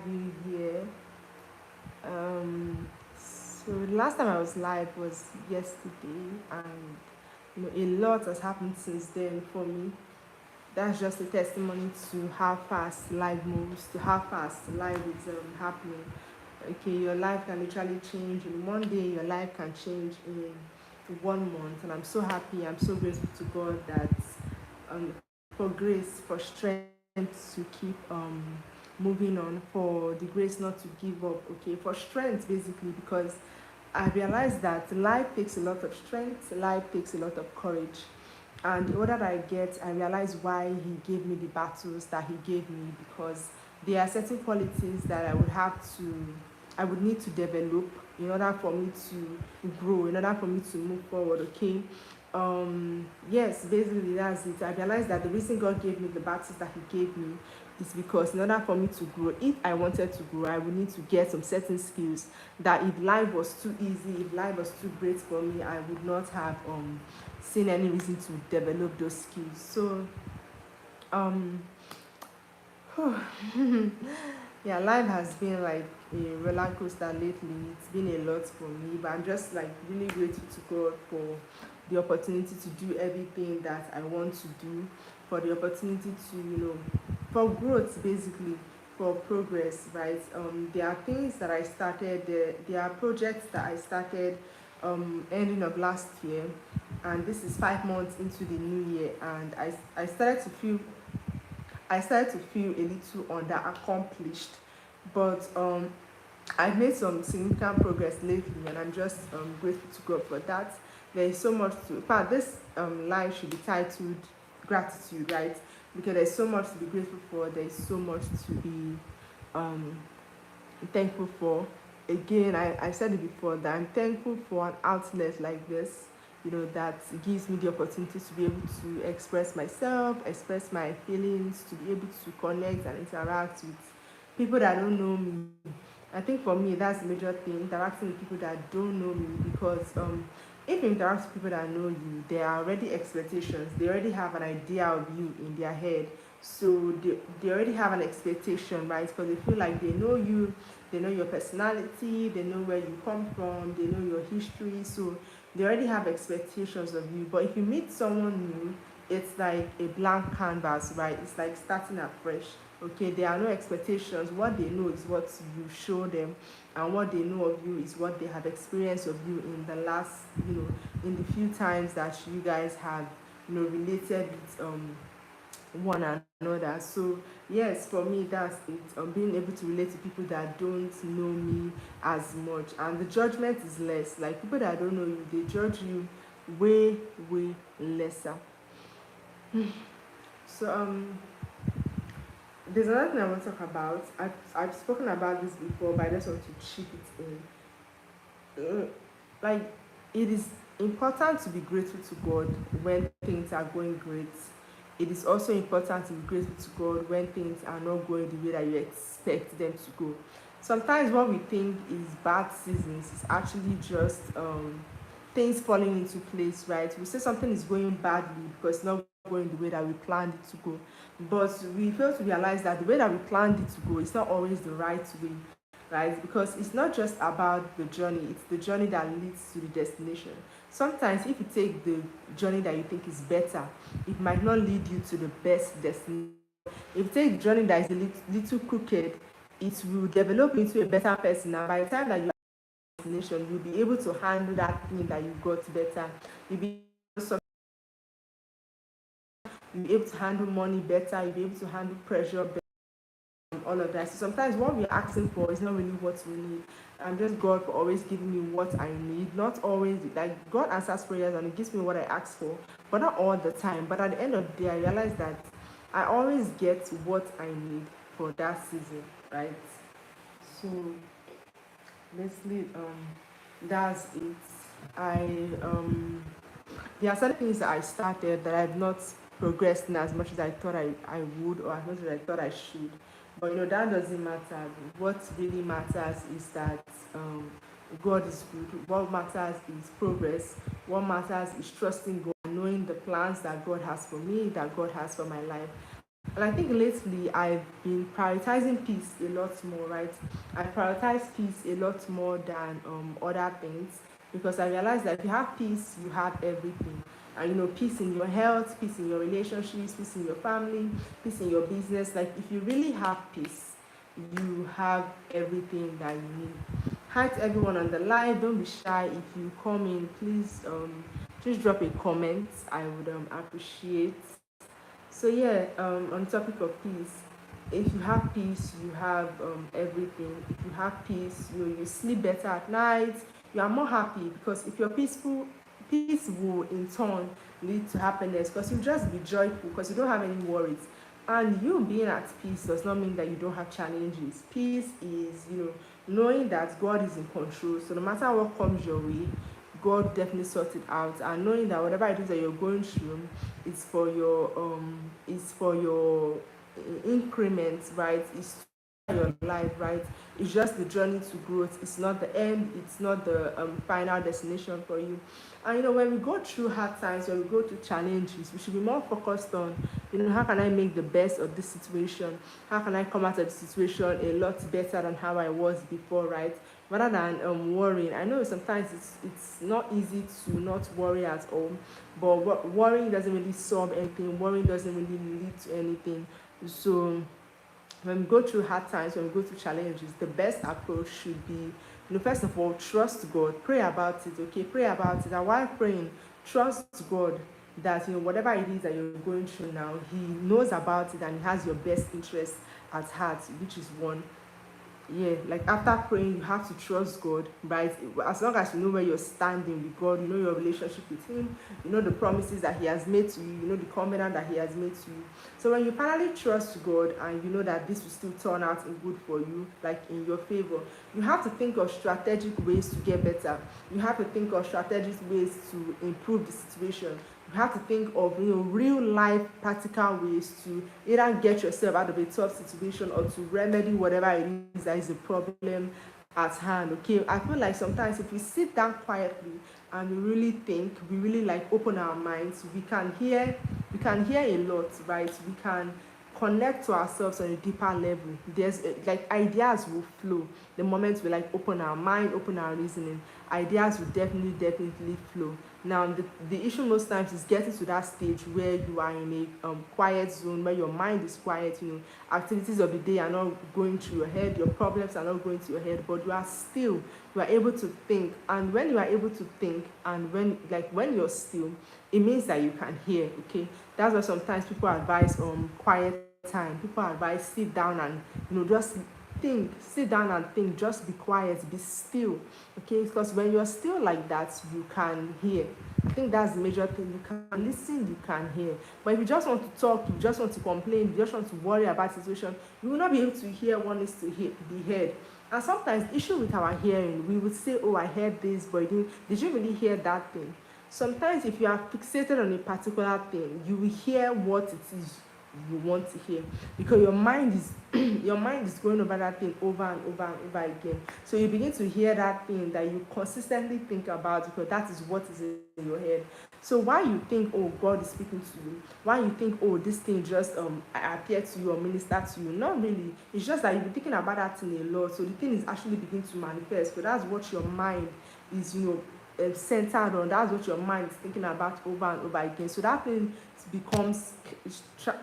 you here. So the last time I was live was yesterday, and a lot has happened since then for me. That's just a testimony to how fast life moves, to how fast life is happening. Okay, your life can literally change in one day. Your life can change in 1 month, and I'm so happy. I'm so grateful to God that for grace, for strength to keep moving on, for the grace not to give up. Okay, for strength basically, because I realized that life takes a lot of strength, life takes a lot of courage. And the older I get, I realize why he gave me the battles that he gave me, because there are certain qualities that I would need to develop in order for me to grow, in order for me to move forward. Okay. Yes, basically that's it. I realized that the reason God gave me the battles that he gave me is because in order for me to grow, if I wanted to grow, I would need to get some certain skills that if life was too easy, if life was too great for me, I would not have seen any reason to develop those skills. So um yeah, life has been like a roller coaster lately. It's been a lot for me, but I'm just like really grateful to God for the opportunity to do everything that I want to do, for the opportunity to, for growth basically, for progress, right? There are things that I started, there are projects that I started ending of last year, and this is 5 months into the new year, and I started to feel a little under accomplished, but I've made some significant progress lately, and I'm just grateful to God for that. There is so much to. In fact, this life should be titled gratitude, right? Because there's so much to be grateful for. There's so much to be um, thankful for. Again, I said it before that I'm thankful for an outlet like this, that gives me the opportunity to be able to express myself, express my feelings, to be able to connect and interact with people that don't know me. I think for me, that's the major thing, interacting with people that don't know me, because if you interact with people that know you, there are already expectations. They already have an idea of you in their head. So they already have an expectation, right? Because they feel like they know you, they know your personality, they know where you come from, they know your history. So they already have expectations of you. But if you meet someone new, it's like a blank canvas, right? It's like starting afresh. Okay, there are no expectations. What they know is what you show them, and what they know of you is what they have experienced of you in the last, in the few times that you guys have, related with one another. So yes, for me that's it. Being able to relate to people that don't know me as much, and the judgment is less. Like people that don't know you, they judge you way lesser. So there's another thing I want to talk about. I've spoken about this before, but I just want to chip it in. Like, it is important to be grateful to God when things are going great. It is also important to be grateful to God when things are not going the way that you expect them to go. Sometimes what we think is bad seasons is actually just things falling into place, right? We say something is going badly because it's not going the way that we planned it to go. But we fail to realize that the way that we planned it to go is not always the right way, right? Because it's not just about the journey, it's the journey that leads to the destination. Sometimes if you take the journey that you think is better, it might not lead you to the best destination. If you take the journey that is a little crooked, it will develop into a better person, and by the time that you are at the destination, you'll be able to handle that thing that you got better. You'll be able to handle money better, you'll be able to handle pressure better, all of that. So sometimes what we're asking for is not really what we need. I'm just God for always giving me what I need. Not always, like God answers prayers and He gives me what I ask for, but not all the time. But at the end of the day, I realize that I always get what I need for that season, right? So basically, that's it. I There are certain things that I started that I've not progressed in as much as I thought I would, or as much as I thought I should. But that doesn't matter. What really matters is that God is good. What matters is progress. What matters is trusting God, knowing the plans that God has for me, that God has for my life. And I think lately I've been prioritizing peace a lot more, right? I prioritize peace a lot more than other things, because I realize that if you have peace, you have everything. And peace in your health, peace in your relationships, peace in your family, peace in your business. Like if you really have peace, you have everything that you need. Hi to everyone on the live. Don't be shy. If you come in, please just drop a comment. I would appreciate. So yeah, on the topic of peace, if you have peace, you have everything. If you have peace, you sleep better at night. You are more happy, because if you're peaceful, peace will in turn lead to happiness, because you just be joyful because you don't have any worries. And you being at peace does not mean that you don't have challenges. Peace is, knowing that God is in control. So no matter what comes your way, God definitely sorts it out. And knowing that whatever it is that you're going through, it's for your increments, right? It's your life, right? It's just the journey to growth. It's not the end. It's not the final destination for you. And when we go through hard times, when we go through challenges, we should be more focused on, how can I make the best of this situation? How can I come out of the situation a lot better than how I was before, right? Rather than worrying. I know sometimes it's not easy to not worry at all, but worrying doesn't really solve anything. Worrying doesn't really lead to anything. So when we go through hard times, when we go through challenges, the best approach should be, first of all, trust God. Pray about it, okay? Pray about it. And while praying, trust God that, whatever it is that you're going through now, He knows about it and He has your best interest at heart, which is one. Yeah, like after praying, you have to trust God, right? As long as you know where you're standing with God, you know your relationship with Him, you know the promises that He has made to you, you know the covenant that He has made to you. So when you finally trust God and you know that this will still turn out in good for you, like in your favor, you have to think of strategic ways to get better. You have to think of strategic ways to improve the situation. You have to think of real life practical ways to either get yourself out of a tough situation or to remedy whatever it is that is a problem at hand. Okay, I feel like sometimes if we sit down quietly and we really think, we really like open our minds, we can hear a lot, right? We can connect to ourselves on a deeper level. There's like ideas will flow the moment we like open our mind, open our reasoning. Ideas will definitely flow. Now the issue most times is getting to that stage where you are in a quiet zone, where your mind is quiet. Activities of the day are not going through your head, your problems are not going to your head, but you are able to think. And when you are able to think, and when you're still, it means that you can hear. Okay, that's why sometimes people advise quiet time. People advise sit down and just think, sit down and think, just be quiet, be still. Okay, because when you're still like that, you can hear. I think that's the major thing. You can listen, you can hear. But if you just want to talk, you just want to complain, you just want to worry about the situation, you will not be able to hear what needs to be heard. And sometimes issue with our hearing, we would say, oh, I heard this, but did you really hear that thing? Sometimes if you are fixated on a particular thing, you will hear what it is you want to hear, because your mind is your mind is going over that thing over and over and over again. So you begin to hear that thing that you consistently think about, because that is what is in your head. So why you think, oh, God is speaking to you, why you think, oh, this thing just appear to you or minister to you, not really. It's just that you've been thinking about that thing a lot, so the thing is actually beginning to manifest. So that's what your mind is centered on. That's what your mind is thinking about over and over again. So that thing becomes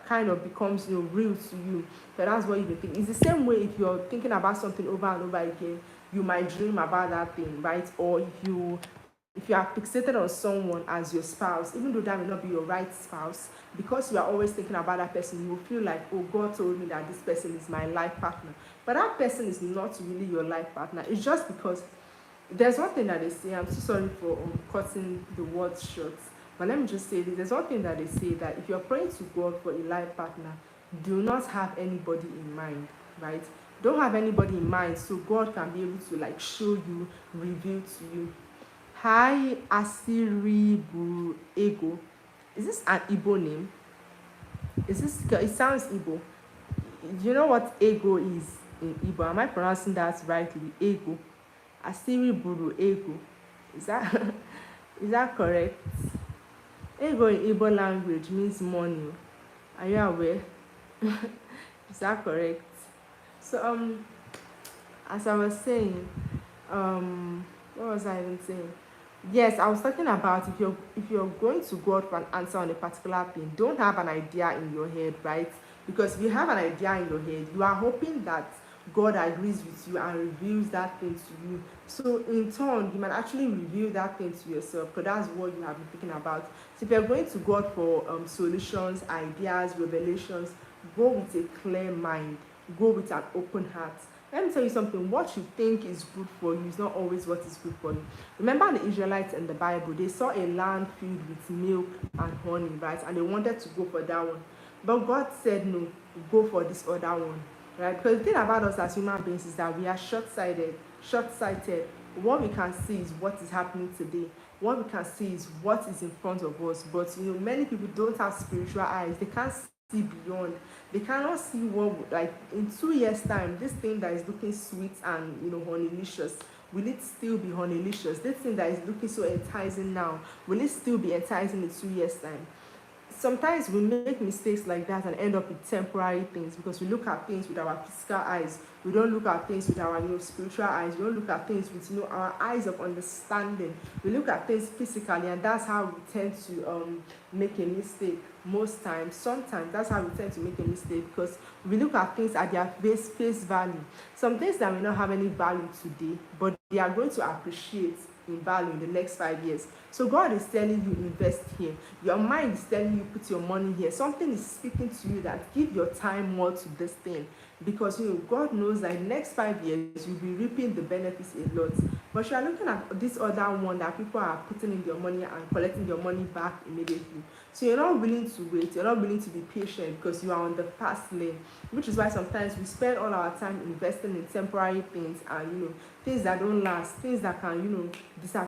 kind of becomes real to you. So that's what you think. It's the same way if you're thinking about something over and over again, you might dream about that thing, right? Or if you are fixated on someone as your spouse, even though that may not be your right spouse, because you are always thinking about that person, you will feel like, oh, God told me that this person is my life partner. But that person is not really your life partner. It's just because there's one thing that they say. I'm so sorry for cutting the words short, but let me just say this. There's one thing that they say, that if you're praying to God for a life partner, do not have anybody in mind, right? Don't have anybody in mind, so God can be able to like show you, reveal to you. Hi, Asiribu Ego. Is this an Igbo name? It sounds Igbo. Do you know what ego is in Igbo? Am I pronouncing that rightly? Ego. Asiri Buru Ego. Is that is that correct? Ego in Igbo language means money. Are you aware? Is that correct? So as I was saying, what was I even saying? Yes, I was talking about if you're going to go out for an answer on a particular thing, don't have an idea in your head, right? Because if you have an idea in your head, you are hoping that God agrees with you and reveals that thing to you. So in turn, you might actually reveal that thing to yourself, because that's what you have been thinking about. So if you're going to God for solutions, ideas, revelations, go with a clear mind, go with an open heart. Let me tell you something, what you think is good for you is not always what is good for you. Remember the Israelites in the Bible, they saw a land filled with milk and honey, right? And they wanted to go for that one. But God said, no, go for this other one, right? Because the thing about us as human beings is that we are short sighted. What we can see is what is happening today. What we can see is what is in front of us. But many people don't have spiritual eyes. They can't see beyond. They cannot see what, like, in 2 years time, this thing that is looking sweet and honeylicious, will it still be honeylicious? This thing that is looking so enticing now, will it still be enticing in 2 years time? Sometimes we make mistakes like that and end up with temporary things, because we look at things with our physical eyes. We don't look at things with our spiritual eyes. We don't look at things with our eyes of understanding. We look at things physically, and that's how we tend to make a mistake. Most times, sometimes that's how we tend to make a mistake, because we look at things at their face value. Some things that may not have any value today, but they are going to appreciate in value in the next 5 years. So God is telling you, invest here. Your mind is telling you, put your money here. Something is speaking to you that give your time more to this thing, because God knows that in the next 5 years you'll be reaping the benefits a lot. But you are looking at this other one that people are putting in their money and collecting your money back immediately. So you're not willing to wait. You're not willing to be patient, because you are on the fast lane, which is why sometimes we spend all our time investing in temporary things, and things that don't last, things that can disappear